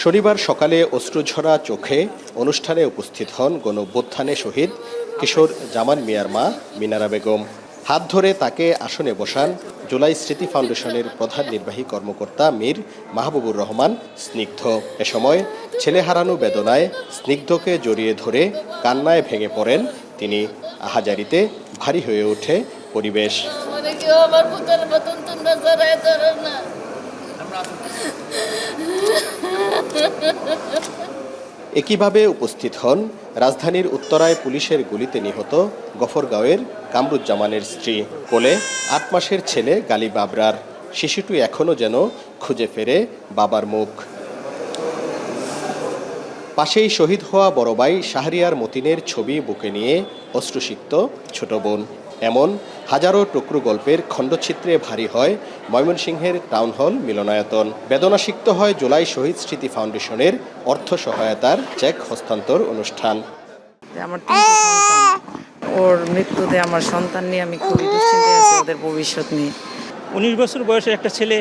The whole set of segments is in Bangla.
শনিবার সকালে অশ্রুঝরা চোখে অনুষ্ঠানে উপস্থিত হন গণঅভ্যুত্থানে শহীদ কিশোর জামান মিয়ার মা মিনারা বেগম। হাত ধরে তাকে আসনে বসান জুলাই স্মৃতি ফাউন্ডেশনের প্রধান নির্বাহী কর্মকর্তা মীর মাহবুবুর রহমান স্নিগ্ধ। এ সময় ছেলে হারানো বেদনায় স্নিগ্ধকে জড়িয়ে ধরে কান্নায় ভেঙে পড়েন তিনি। আহাজারিতে ভারী হয়ে ওঠে পরিবেশ। একইভাবে উপস্থিত হন রাজধানীর উত্তরায় পুলিশের গুলিতে নিহত গফরগাঁওয়ের কামরুজ্জামানের স্ত্রী। কোলে ৮ মাসের ছেলে গালিব আবরার। শিশুটি এখনও যেন খুঁজে ফেরে বাবার মুখ। পাশেই শহীদ হওয়া বড় ভাই শাহরিয়ার মতিনের ছবি বুকে নিয়ে অশ্রুসিক্ত ছোট বোন। এমন হাজারো টুকরো গল্পের খণ্ডচিত্রে ভারী হয় ময়মনসিংহের টাউন হল মিলনায়তন। বেদনাসিক্ত হয় জুলাই শহীদ স্মৃতি ফাউন্ডেশনের অর্থ সহায়তার চেক হস্তান্তর অনুষ্ঠান। আমার 3টি সন্তান, ওর মৃত্যুতে আমার সন্তান নিয়ে আমি খুবই দুশ্চিন্তায় আছি, ওদের ভবিষ্যৎ নিয়ে। 19 বছর বয়সের একটা ছেলে,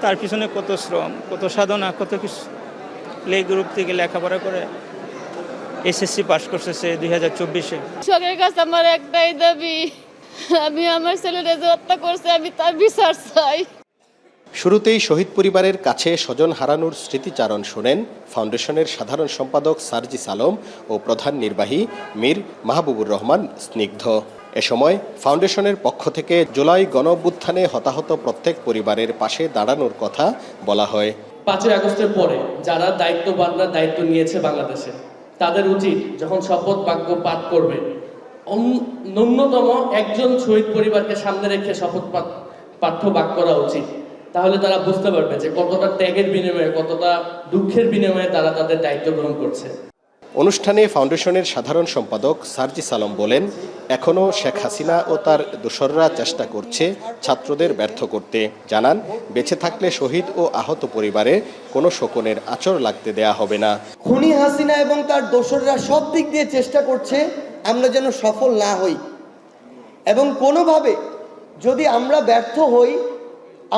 তার পিছনে কত শ্রম, কত সাধনা, কত কিছু। প্লে গ্রুপ থেকে লেখাপড়া করে এসএসসি পাস করছে 2024-এ। সরকারের কাছে আমার একটাই দাবি, আমি আমার ছেলেরা যে হত্যা করছে আমি তার বিচার চাই। শুরুতেই শহীদ পরিবারের কাছে স্বজন হারানোর স্মৃতিচারণ শোনেন ফাউন্ডেশনের সাধারণ সম্পাদক সার্জিস আলম ও প্রধান নির্বাহী মীর মাহবুবুর রহমান স্নিগ্ধ। এ সময় ফাউন্ডেশনের পক্ষ থেকে জুলাই গণঅভ্যুত্থানে হতাহত প্রত্যেক পরিবারের পাশে দাঁড়ানোর কথা বলা হয়। 5ই আগস্টের পরে যারা দায়িত্ববানরা দায়িত্ব নিয়েছে বাংলাদেশে, তাদের উচিত যখন শপথ বাক্য পাঠ করবে ন্যূনতম একজন শহীদ পরিবারকে সামনে রেখে শপথ পাঠ্য বাক্য করা উচিত। তাহলে তারা বুঝতে পারবে যে কতটা ত্যাগের বিনিময়ে, কতটা দুঃখের বিনিময়ে তারা তাদের দায়িত্ব গ্রহণ করছে। অনুষ্ঠানে ফাউন্ডেশনের সাধারণ সম্পাদক সার্জিস আলম বলেন, এখনও শেখ হাসিনা ও তার দোসররা চেষ্টা করছে ছাত্রদের ব্যর্থ করতে। জানান, বেঁচে থাকলে শহীদ ও আহত পরিবারে কোনো শোকনের আঁচড় লাগতে দেয়া হবে না। খুনি হাসিনা এবং তার দোসররা সব দিক দিয়ে চেষ্টা করছে আমরা যেন সফল না হই, এবং কোনোভাবে যদি আমরা ব্যর্থ হই,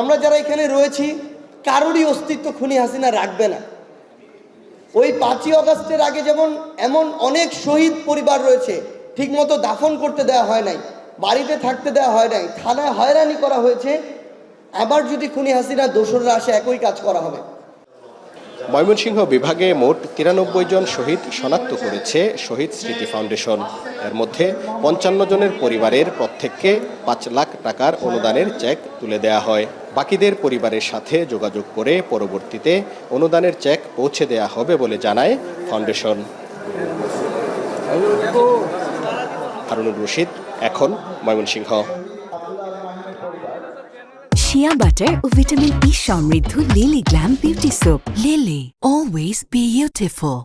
আমরা যারা এখানে রয়েছি কারোরই অস্তিত্ব খুনি হাসিনা রাখবে না। ওই 5ই আগস্টের আগে যেমন এমন অনেক শহীদ পরিবার রয়েছে ঠিকমতো দাফন করতে দেওয়া হয় নাই, বাড়িতে থাকতে দেওয়া হয় নাই, থানায় হয়রানি করা হয়েছে। আবার যদি খুনি হাসিনা দোসররা আসে, একই কাজ করা হবে। ময়মনসিংহ বিভাগে মোট 93 জন শহীদ শনাক্ত করেছে শহীদ স্মৃতি ফাউন্ডেশন। এর মধ্যে 55 জনের পরিবারের প্রত্যেককে 5 লাখ টাকার অনুদানের চেক তুলে দেয়া হয়। বাকিদের পরিবারের সাথে যোগাযোগ করে পরবর্তীতে অনুদানের চেক পৌঁছে দেয়া হবে বলে জানায় ফাউন্ডেশন। হারুনুর রশিদ, এখন ময়মনসিংহ। শিয়া বাটার ও ভিটামিন ই সমৃদ্ধ lily glam beauty soap. Lily, always beautiful.